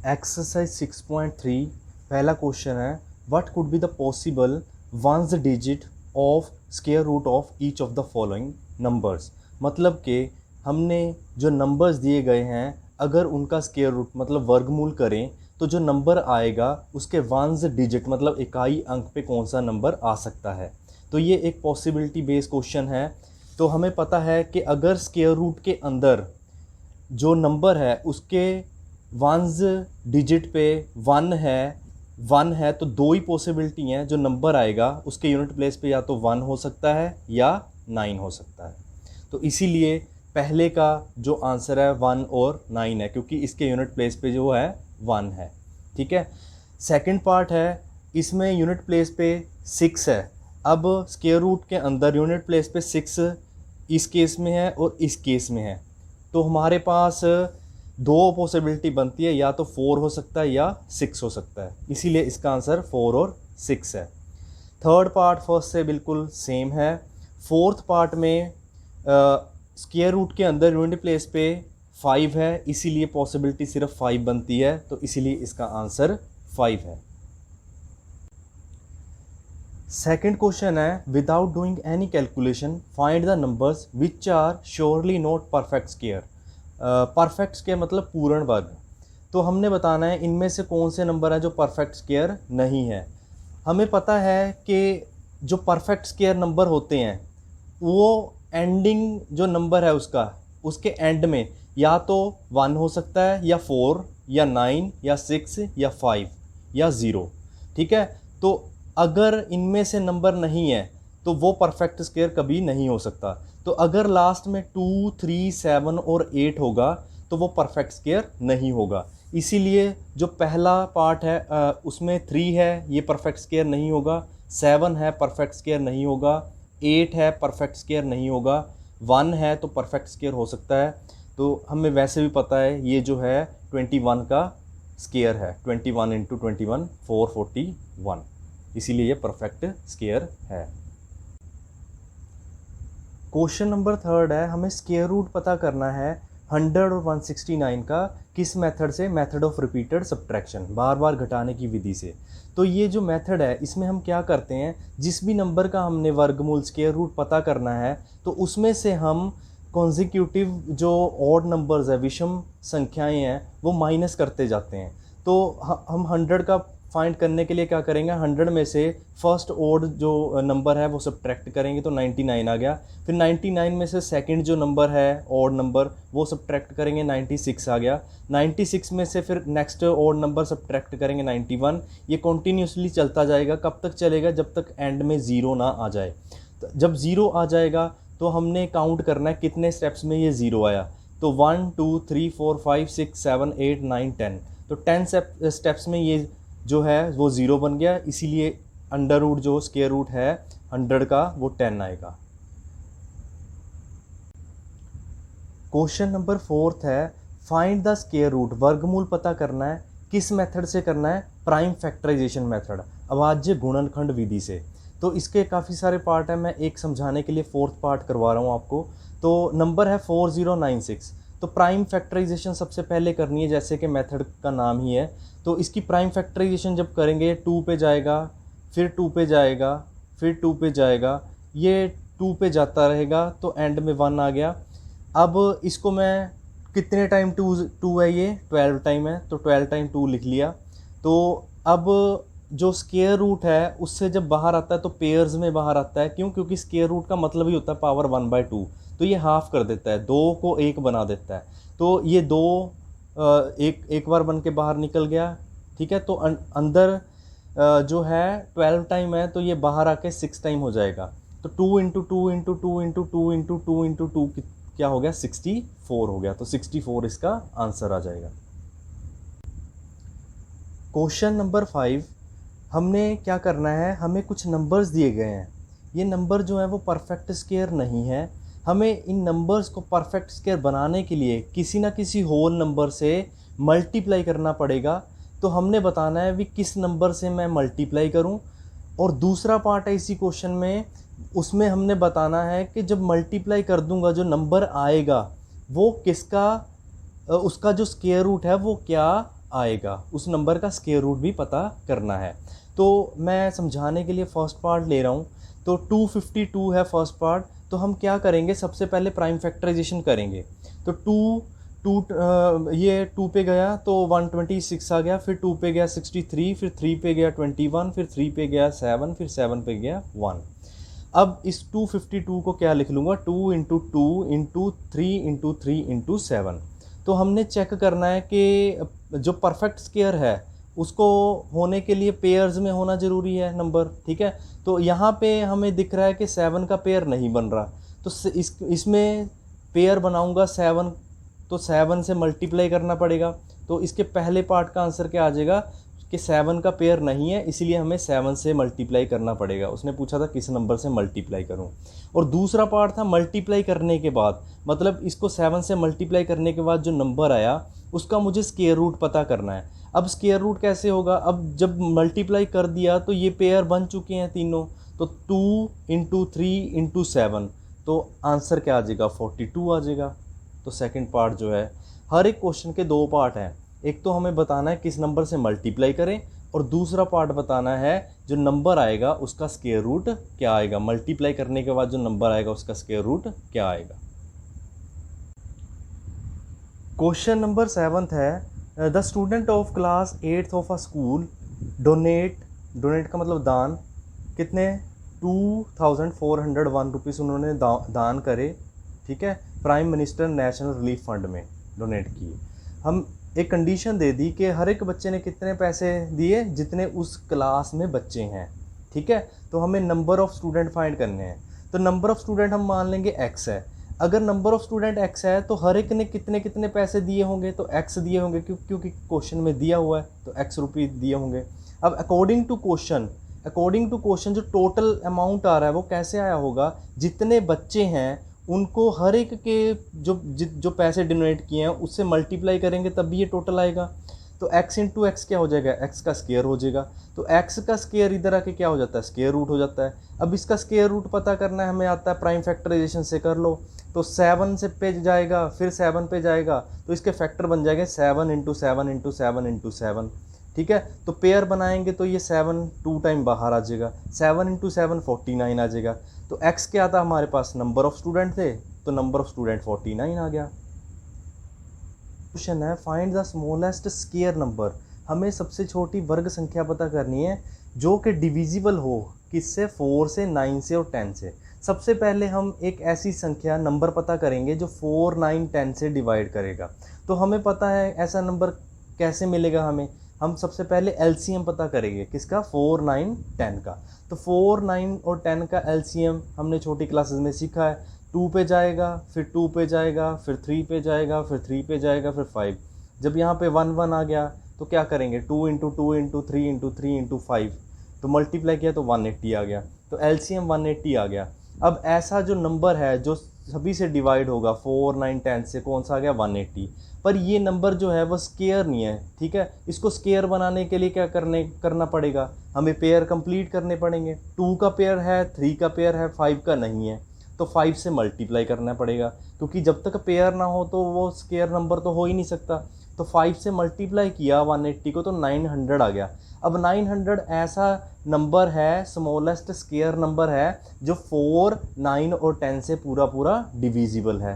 Exercise 6.3 पहला question है, what could be the possible ones digit of square root of each of the following numbers. मतलब कि हमने जो नंबर्स दिए गए हैं अगर उनका स्क्वायर रूट मतलब वर्गमूल करें तो जो नंबर आएगा उसके वंस डिजिट मतलब इकाई अंक पे कौन सा नंबर आ सकता है। तो ये एक पॉसिबिलिटी बेस्ड क्वेश्चन है। तो हमें पता है कि अगर स्क्वायर रूट के अंदर जो नंबर है उसके वंस डिजिट पे वन है तो दो ही पॉसिबिलिटी हैं, जो नंबर आएगा उसके यूनिट प्लेस पे या तो 1 हो सकता है या 9 हो सकता है। तो इसीलिए पहले का जो आंसर है 1 और 9 है, क्योंकि इसके यूनिट प्लेस पे जो है 1 है। ठीक है। सेकंड पार्ट है, इसमें यूनिट प्लेस पे 6 है। अब स्क्वायर रूट के अंदर यूनिट प्लेस पे 6 इस केस में है और इस केस में है, तो हमारे पास दो पॉसिबिलिटी बनती है, या तो 4 हो सकता है या 6 हो सकता है। इसीलिए इसका आंसर 4 और 6 है। थर्ड पार्ट फर्स्ट से बिल्कुल सेम है। फोर्थ पार्ट में स्क्वायर रूट के अंदर यूनिट प्लेस पे 5 है, इसीलिए पॉसिबिलिटी सिर्फ 5 बनती है, तो इसीलिए इसका आंसर 5 है। सेकंड क्वेश्चन है, without doing any calculation find the numbers which are surely not perfect square. Perfect square मतलब पूर्ण वर्ग। तो हमने बताना है इनमें से कौन से नंबर है जो परफेक्ट स्क्वायर नहीं है। हमें पता है कि जो परफेक्ट स्क्वायर नंबर होते हैं वो एंडिंग जो नंबर है उसके एंड में या तो 1 हो सकता है या 4 या 9 या 6 या 5 या 0। ठीक है। तो अगर इनमें से नंबर नहीं है तो वो परफेक्ट स्क्वायर कभी नहीं हो सकता। तो अगर लास्ट में 2, 3, 7 और 8 होगा तो वो परफेक्ट स्क्वायर नहीं होगा। इसीलिए जो पहला पार्ट है उसमें 3 है, ये परफेक्ट स्क्वायर नहीं होगा। 7 है, परफेक्ट स्क्वायर नहीं होगा। 8 है, परफेक्ट स्क्वायर नहीं होगा। 1 है तो परफेक्ट स्क्वायर हो सकता है। तो हमें वैसे भी पता है ये जो है 21 का स्क्वायर है। 21 × 21 441, इसीलिए ये परफेक्ट स्क्वायर है। क्वेश्चन नंबर थर्ड है, हमें स्क्वायर रूट पता करना है 100 और 169 का किस मेथड से, मेथड ऑफ रिपीटेड सब्ट्रैक्शन, बार बार घटाने की विधि से। तो ये जो मेथड है इसमें हम क्या करते हैं, जिस भी नंबर का हमने वर्गमूल स्क्वायर रूट पता करना है तो उसमें से हम कॉन्जिक्यूटिव जो ऑड नंबर्स है, विषम संख्याएं हैं, वो माइनस करते जाते हैं। तो हम 100 का फाइंड करने के लिए क्या करेंगे, 100 में से फर्स्ट ऑड जो नंबर है वो सब्ट्रैक्ट करेंगे तो 99 आ गया। फिर 99 में से सेकंड जो नंबर है ऑड नंबर वो सब्ट्रैक्ट करेंगे, 96 आ गया। 96 में से फिर नेक्स्ट ऑड नंबर सब्ट्रैक्ट करेंगे, 91। ये कॉन्टीन्यूसली चलता जाएगा। कब तक चलेगा, जब तक एंड में 0 ना आ जाए। तो जब 0 आ जाएगा तो हमने काउंट करना है कितने स्टेप्स में ये 0 आया। तो 1 2 3 4 5 6 7 8 9 10, तो 10 स्टेप्स में ये जो है वो 0 बन गया। इसीलिए अंडर रूट जो स्क्वायर रूट है 100 का वो 10 आएगा। क्वेश्चन नंबर फोर्थ है, फाइंड द स्क्वायर रूट, वर्गमूल पता करना है। किस मेथड से करना है, प्राइम फैक्टराइजेशन मेथड, अभाज्य गुणनखंड विधि से। तो इसके काफ़ी सारे पार्ट हैं, मैं एक समझाने के लिए फोर्थ पार्ट करवा रहा हूँ आपको। तो नंबर है 4096, तो प्राइम फैक्टराइजेशन सबसे पहले करनी है, जैसे कि मेथड का नाम ही है। तो इसकी प्राइम फैक्टराइजेशन जब करेंगे 2 पे जाएगा, फिर 2 पे जाएगा, फिर 2 पे जाएगा, ये 2 पे जाता रहेगा तो एंड में 1 आ गया। अब इसको मैं कितने टाइम 2 है, ये 12 टाइम है, तो 12 टाइम 2 लिख लिया। तो अब जो स्क्वायर रूट है उससे जब बाहर आता है तो पेयर्स में बाहर आता है। क्यों, क्योंकि स्क्वायर रूट का मतलब ही होता है पावर 1/2, तो ये हाफ कर देता है, 2 को 1 बना देता है। तो ये 2 एक बार बन के बाहर निकल गया। ठीक है। तो अंदर जो है 12 टाइम है तो ये बाहर आके 6 टाइम हो जाएगा। तो 2 × 2 × 2 × 2 × 2 × 2 क्या हो गया, 64 हो गया। तो 64 इसका आंसर आ जाएगा। क्वेश्चन नंबर 5, हमने क्या करना है, हमें कुछ नंबर्स दिए गए हैं। ये नंबर जो है वो परफेक्ट स्क्वायर नहीं है। हमें इन नंबर्स को परफेक्ट स्क्वायर बनाने के लिए किसी ना किसी होल नंबर से मल्टीप्लाई करना पड़ेगा। तो हमने बताना है भी किस नंबर से मैं मल्टीप्लाई करूं। और दूसरा पार्ट है इसी क्वेश्चन में, उसमें हमने बताना है कि जब मल्टीप्लाई कर दूंगा जो नंबर आएगा वो किसका, उसका जो स्क्वायर रूट है वो क्या आएगा, उस नंबर का स्क्वायर रूट भी पता करना है। तो मैं समझाने के लिए फर्स्ट पार्ट ले रहा हूँ। तो 252 है फर्स्ट पार्ट, तो हम क्या करेंगे, सबसे पहले प्राइम फैक्टराइजेशन करेंगे। तो ये 2 पे गया तो 126 आ गया, फिर 2 पे गया 63, फिर 3 पे गया 21, फिर 3 पे गया 7, फिर 7 पे गया 1। अब इस 252 को क्या लिख लूँगा, 2 इंटू 2 इंटू 3 इंटू 3 इंटू 7। तो हमने चेक करना है कि जो परफेक्ट स्क्वायर है उसको होने के लिए पेयर्स में होना ज़रूरी है नंबर, ठीक है। तो यहाँ पे हमें दिख रहा है कि 7 का पेयर नहीं बन रहा, तो इसमें पेयर बनाऊँगा 7, तो 7 से मल्टीप्लाई करना पड़ेगा। तो इसके पहले पार्ट का आंसर क्या आ जाएगा कि 7 का पेयर नहीं है, इसीलिए हमें 7 से मल्टीप्लाई करना पड़ेगा। उसने पूछा था किस नंबर से मल्टीप्लाई करूं। और दूसरा पार्ट था मल्टीप्लाई करने के बाद, मतलब इसको 7 से मल्टीप्लाई करने के बाद जो नंबर आया उसका मुझे स्क्वायर रूट पता करना है। अब स्क्वायर रूट कैसे होगा, अब जब मल्टीप्लाई कर दिया तो ये पेयर बन चुके हैं तीनों, तो 2 इंटू 3 इंटू 7, तो आंसर क्या आ जाएगा, 42 आ जाएगा। तो सेकंड पार्ट जो है, हर एक क्वेश्चन के दो पार्ट हैं, एक तो हमें बताना है किस नंबर से मल्टीप्लाई करें, और दूसरा पार्ट बताना है जो नंबर आएगा उसका स्क्वायर रूट क्या आएगा, मल्टीप्लाई करने के बाद जो नंबर आएगा उसका स्क्वायर रूट क्या आएगा। क्वेश्चन नंबर 7 है, the student of class 8th of a school donate का मतलब दान, कितने 2401 रुपीज़ उन्होंने दान करे, ठीक है, prime minister national relief fund में डोनेट किए। हम एक कंडीशन दे दी कि हर एक बच्चे ने कितने पैसे दिए, जितने उस क्लास में बच्चे हैं, ठीक है। तो हमें नंबर ऑफ़ स्टूडेंट फाइंड करने हैं। तो नंबर ऑफ़ स्टूडेंट हम मान लेंगे x है। अगर नंबर ऑफ़ स्टूडेंट x है तो हर एक ने कितने कितने पैसे दिए होंगे, तो x दिए होंगे, क्योंकि क्वेश्चन में दिया हुआ है तो x रुपये दिए होंगे। अब अकॉर्डिंग टू क्वेश्चन जो टोटल अमाउंट आ रहा है वो कैसे आया होगा, जितने बच्चे हैं उनको हर एक के जो पैसे डोनेट किए हैं उससे मल्टीप्लाई करेंगे तब भी ये टोटल आएगा। तो x इंटू एक्स क्या हो जाएगा, x का स्क्वायर हो जाएगा। तो x का स्क्वायर इधर आके क्या हो जाता है, स्क्वायर रूट हो जाता है। अब इसका स्क्वायर रूट पता करना है, हमें आता है प्राइम फैक्टराइजेशन से कर लो। तो 7 से पे जाएगा, फिर 7 पे जाएगा, तो इसके फैक्टर बन जाएंगे 7 इंटू 7 इंटू 7 इंटू 7, ठीक है। तो पेयर बनाएंगे तो ये 7 2 टाइम बाहर आ जाएगा, 7 इंटू 7 49 आ जाएगा। तो x क्या था हमारे पास, नंबर ऑफ स्टूडेंट थे, तो नंबर ऑफ स्टूडेंट 49 आ गया। क्वेश्चन है, find the smallest square number. हमें सबसे छोटी वर्ग संख्या पता करनी है जो कि डिविजिबल हो, किससे, 4 से, 9 से और 10 से। सबसे पहले हम एक ऐसी संख्या नंबर पता करेंगे जो 4 9 10 से डिवाइड करेगा। तो हमें पता है ऐसा नंबर कैसे मिलेगा हमें, हम सबसे पहले एलसीएम पता करेंगे किसका, 4 9 10 का। तो 4 9 और 10 का एलसीएम हमने छोटी क्लासेस में सीखा है, 2 पे जाएगा, फिर 2 पे जाएगा, फिर 3 पे जाएगा, फिर 3 पे जाएगा, फिर 5। जब यहाँ पे 1 1 आ गया तो क्या करेंगे, 2 इंटू 2 इंटू 3 इंटू 3 इंटू 5, तो मल्टीप्लाई किया तो 180 आ गया। तो एलसीएम 180 आ गया। अब ऐसा जो नंबर है जो सभी से डिवाइड होगा 4 9 10 से, कौन सा आ गया, 180। पर ये नंबर जो है वो स्क्वायर नहीं है, ठीक है। इसको स्क्वायर बनाने के लिए क्या करना पड़ेगा, हमें पेयर कंप्लीट करने पड़ेंगे। 2 का पेयर है, 3 का पेयर है, 5 का नहीं है, तो 5 से मल्टीप्लाई करना पड़ेगा, क्योंकि जब तक पेयर ना हो तो वो स्क्वायर नंबर तो हो ही नहीं सकता। तो 5 से मल्टीप्लाई किया 180 को तो 900 आ गया। अब 900 ऐसा नंबर है, स्मॉलेस्ट स्क्वायर नंबर है जो 4 9 और 10 से पूरा डिविजिबल है।